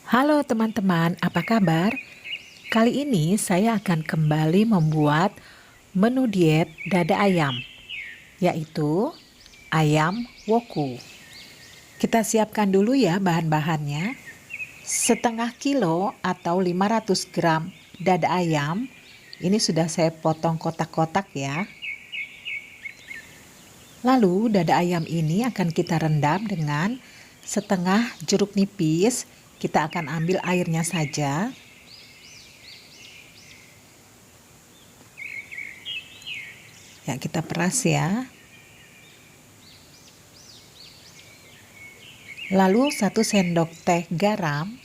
Halo teman-teman, apa kabar? Kali ini saya akan kembali membuat menu diet dada ayam, yaitu ayam woku. Kita siapkan dulu ya bahan-bahannya. Setengah kilo atau 500 gram dada ayam, ini sudah saya potong kotak-kotak ya. Lalu dada ayam ini akan kita rendam dengan setengah jeruk nipis. Kita akan ambil airnya saja. Ya, kita peras ya. Lalu 1 sendok teh garam,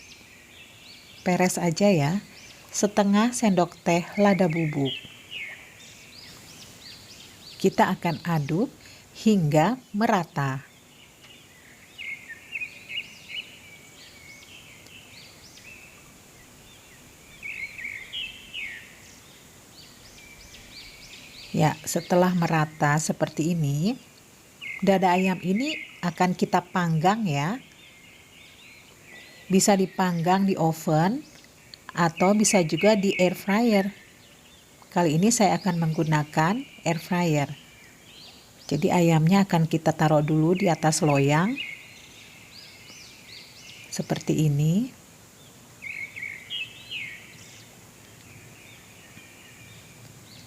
peres aja ya. Setengah sendok teh lada bubuk. Kita akan aduk hingga merata. Ya, setelah merata seperti ini, dada ayam ini akan kita panggang ya. Bisa dipanggang di oven atau bisa juga di air fryer. Kali ini saya akan menggunakan air fryer. Jadi ayamnya akan kita taruh dulu di atas loyang. Seperti ini.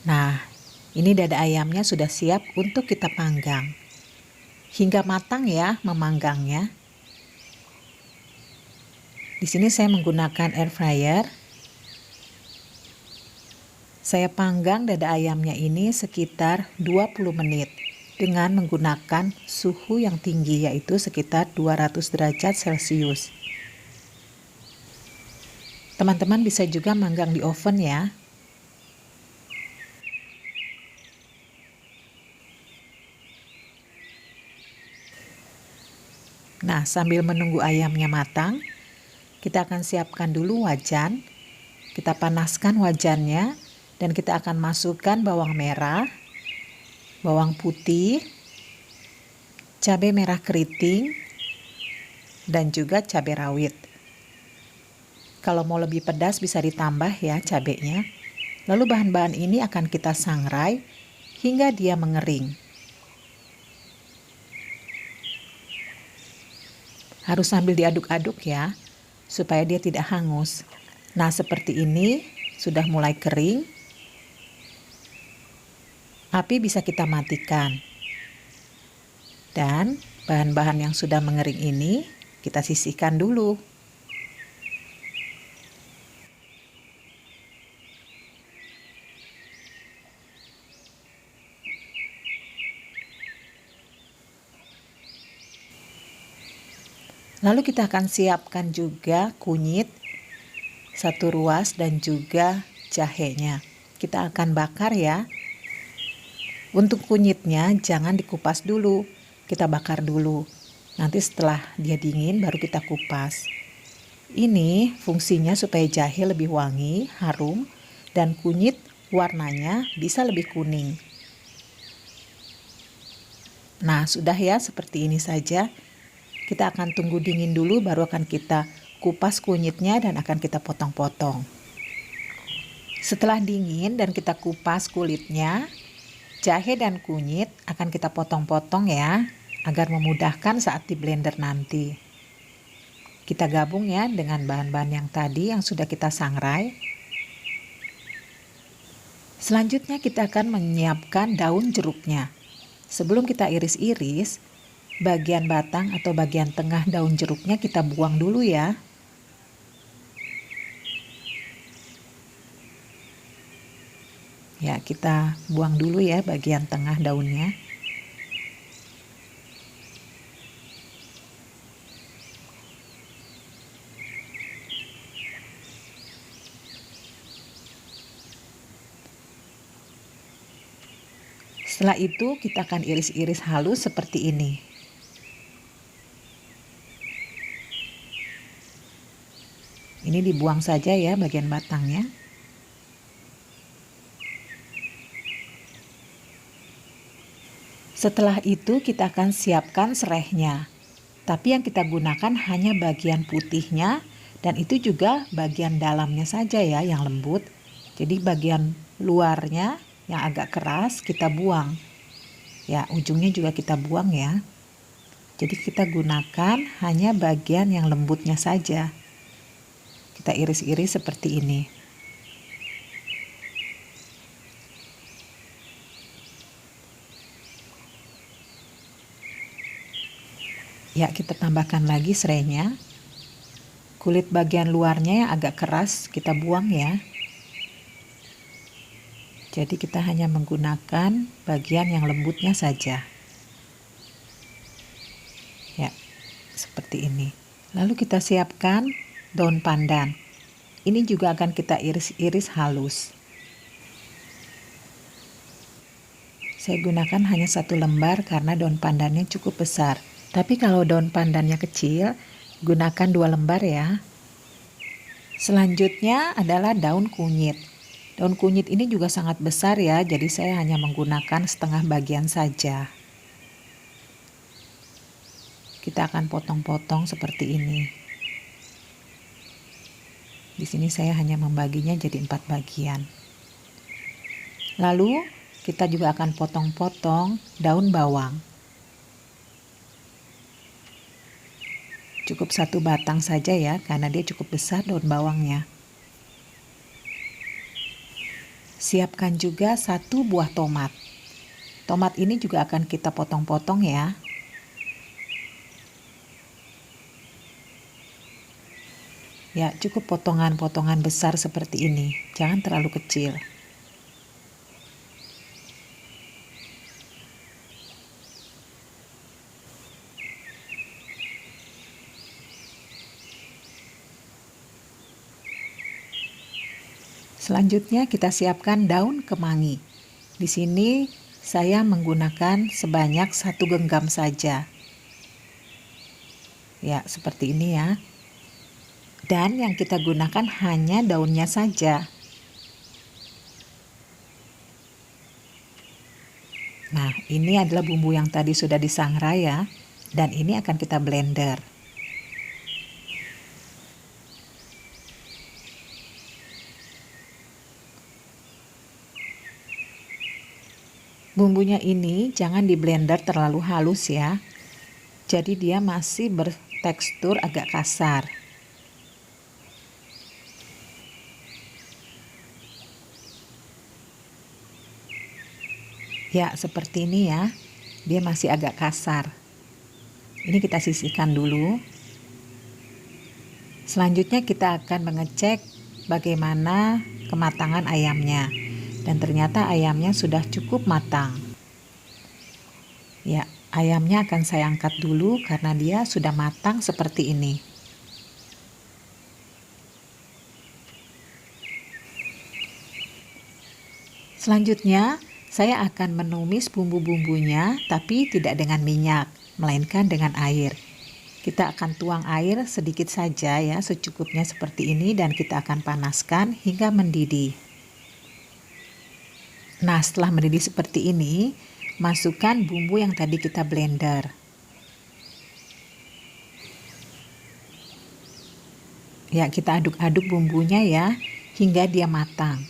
Nah, ini dada ayamnya sudah siap untuk kita panggang. Hingga matang ya memanggangnya. Di sini saya menggunakan air fryer. Saya panggang dada ayamnya ini sekitar 20 menit dengan menggunakan suhu yang tinggi, yaitu sekitar 200 derajat Celcius. Teman-teman bisa juga manggang di oven ya. Nah, sambil menunggu ayamnya matang, kita akan siapkan dulu wajan. Kita panaskan wajannya dan kita akan masukkan bawang merah, bawang putih, cabai merah keriting, dan juga cabai rawit. Kalau mau lebih pedas bisa ditambah ya cabainya. Lalu bahan-bahan ini akan kita sangrai hingga dia mengering. Harus sambil diaduk-aduk ya, supaya dia tidak hangus. Nah, seperti ini sudah mulai kering. Api bisa kita matikan. Dan bahan-bahan yang sudah mengering ini kita sisihkan dulu. Lalu kita akan siapkan juga kunyit 1 ruas dan juga jahenya. Kita akan bakar ya. Untuk kunyitnya jangan dikupas dulu, kita bakar dulu. Nanti setelah dia dingin baru kita kupas. Ini fungsinya supaya jahe lebih wangi, harum, dan kunyit warnanya bisa lebih kuning. Nah, sudah ya seperti ini saja. Kita akan tunggu dingin dulu baru akan kita kupas kunyitnya dan akan kita potong-potong. Setelah dingin dan kita kupas kulitnya, jahe dan kunyit akan kita potong-potong ya, agar memudahkan saat di blender nanti. Kita gabung ya dengan bahan-bahan yang tadi yang sudah kita sangrai. Selanjutnya kita akan menyiapkan daun jeruknya. Sebelum kita iris-iris, bagian batang atau bagian tengah daun jeruknya kita buang dulu ya. Ya, kita buang dulu ya bagian tengah daunnya. Setelah itu kita akan iris-iris halus seperti ini. Ini dibuang saja ya bagian batangnya. Setelah itu kita akan siapkan serehnya. Tapi yang kita gunakan hanya bagian putihnya Dan itu juga bagian dalamnya saja ya yang lembut. Jadi bagian luarnya yang agak keras kita buang. Ya, ujungnya juga kita buang ya. Jadi kita gunakan hanya bagian yang lembutnya saja. Kita iris-iris seperti ini. Ya, kita tambahkan lagi serainya. Kulit bagian luarnya yang agak keras kita buang ya. Jadi kita hanya menggunakan bagian yang lembutnya saja. Ya, seperti ini. Lalu kita siapkan daun pandan. Ini juga akan kita iris-iris halus. Saya gunakan hanya 1 lembar karena daun pandannya cukup besar. Tapi kalau daun pandannya kecil, gunakan 2 lembar ya. Selanjutnya adalah daun kunyit. Daun kunyit ini juga sangat besar ya, jadi saya hanya menggunakan setengah bagian saja. Kita akan potong-potong seperti ini. Di sini saya hanya membaginya jadi 4 bagian. Lalu kita juga akan potong-potong daun bawang. Cukup 1 batang saja ya, karena dia cukup besar daun bawangnya. Siapkan juga 1 buah tomat. Tomat ini juga akan kita potong-potong ya. Ya, cukup potongan-potongan besar seperti ini, jangan terlalu kecil. Selanjutnya kita siapkan daun kemangi. Di sini saya menggunakan sebanyak 1 genggam saja. Ya, seperti ini ya. Dan yang kita gunakan hanya daunnya saja. Nah, ini adalah bumbu yang tadi sudah disangrai ya. Dan ini akan kita blender. Bumbunya ini jangan di blender terlalu halus ya. Jadi dia masih bertekstur agak kasar. Ya, seperti ini ya. Dia masih agak kasar. Ini kita sisihkan dulu. Selanjutnya kita akan mengecek bagaimana kematangan ayamnya. Dan ternyata ayamnya sudah cukup matang. Ya, ayamnya akan saya angkat dulu karena dia sudah matang seperti ini. Selanjutnya, saya akan menumis bumbu-bumbunya tapi tidak dengan minyak, melainkan dengan air. Kita akan tuang air sedikit saja ya, secukupnya seperti ini dan kita akan panaskan hingga mendidih. Nah, setelah mendidih seperti ini, masukkan bumbu yang tadi kita blender. Ya, kita aduk-aduk bumbunya ya, hingga dia matang.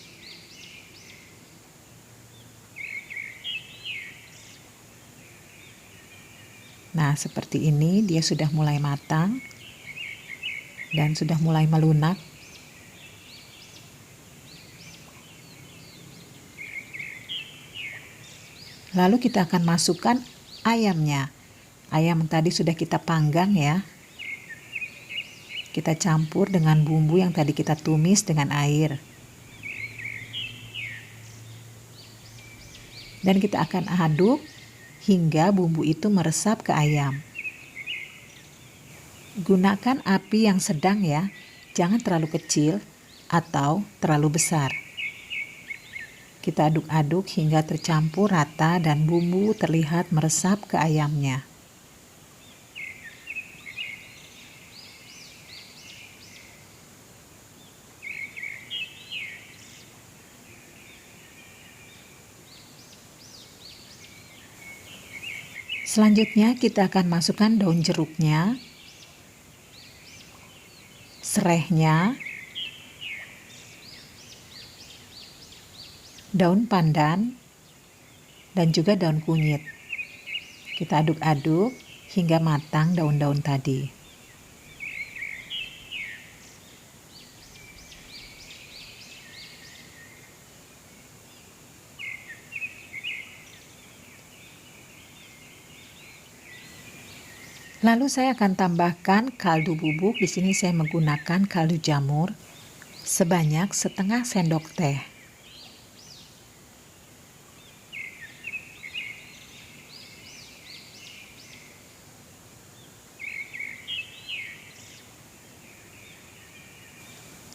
Nah, seperti ini dia sudah mulai matang dan sudah mulai melunak. Lalu kita akan masukkan ayamnya. Ayam tadi sudah kita panggang ya. Kita campur dengan bumbu yang tadi kita tumis dengan air. Dan kita akan aduk hingga bumbu itu meresap ke ayam. Gunakan api yang sedang ya, jangan terlalu kecil atau terlalu besar. Kita aduk-aduk hingga tercampur rata dan bumbu terlihat meresap ke ayamnya. Selanjutnya kita akan masukkan daun jeruknya. serehnya, daun pandan, dan juga daun kunyit. Kita aduk-aduk hingga matang daun-daun tadi. Lalu saya akan tambahkan kaldu bubuk. Di sini saya menggunakan kaldu jamur sebanyak setengah sendok teh.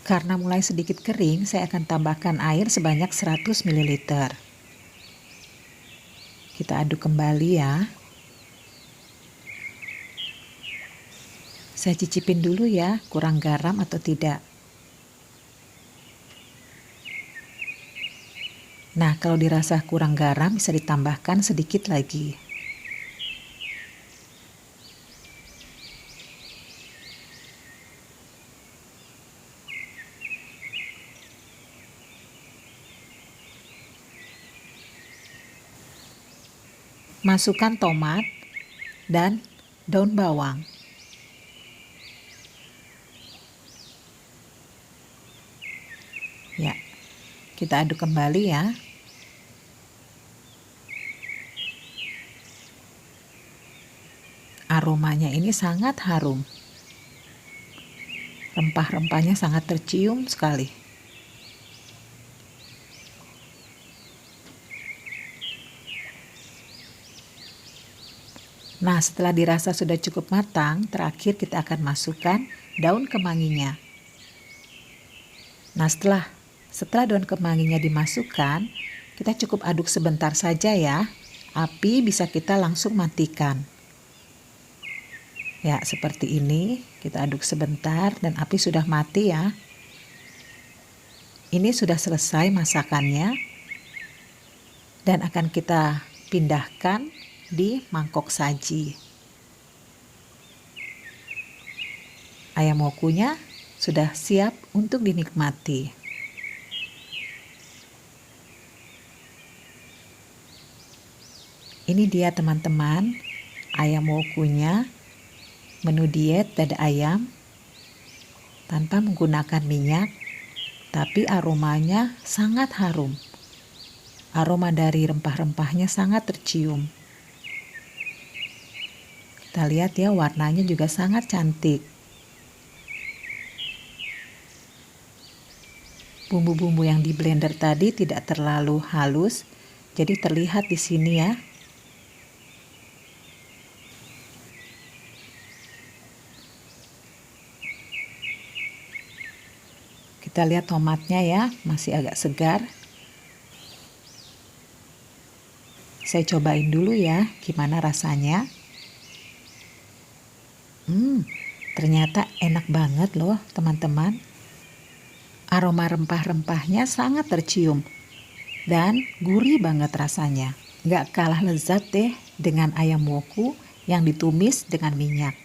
Karena mulai sedikit kering, saya akan tambahkan air sebanyak 100 ml. Kita aduk kembali ya. Saya cicipin dulu ya, kurang garam atau tidak. Nah, kalau dirasa kurang garam bisa ditambahkan sedikit lagi. Masukkan tomat dan daun bawang. Ya, kita aduk kembali ya. Aromanya ini sangat harum. Rempah-rempahnya sangat tercium sekali. Nah, setelah dirasa sudah cukup matang, terakhir kita akan masukkan daun kemanginya. Nah, setelah daun kemanginya dimasukkan, kita cukup aduk sebentar saja ya. Api bisa kita langsung matikan. Ya, seperti ini. Kita aduk sebentar dan api sudah mati ya. Ini sudah selesai masakannya. Dan akan kita pindahkan di mangkok saji. Ayam wokunya sudah siap untuk dinikmati. Ini dia teman-teman, ayam wokunya, menu diet dada ayam tanpa menggunakan minyak, tapi aromanya sangat harum. Aroma dari rempah-rempahnya sangat tercium. Kita lihat ya, warnanya juga sangat cantik. Bumbu-bumbu yang di blender tadi tidak terlalu halus, jadi terlihat di sini ya. Kita lihat tomatnya ya, masih agak segar. Saya cobain dulu ya, gimana rasanya. Ternyata enak banget loh teman-teman. Aroma rempah-rempahnya sangat tercium dan gurih banget rasanya. Gak kalah lezat deh dengan ayam woku yang ditumis dengan minyak.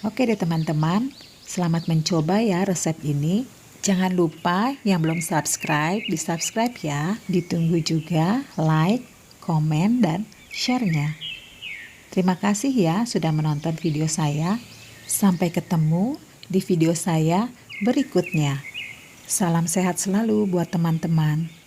Oke deh teman-teman, selamat mencoba ya resep ini. Jangan lupa yang belum subscribe, di-subscribe ya. Ditunggu juga like, komen, dan share-nya. Terima kasih ya sudah menonton video saya. Sampai ketemu di video saya berikutnya. Salam sehat selalu buat teman-teman.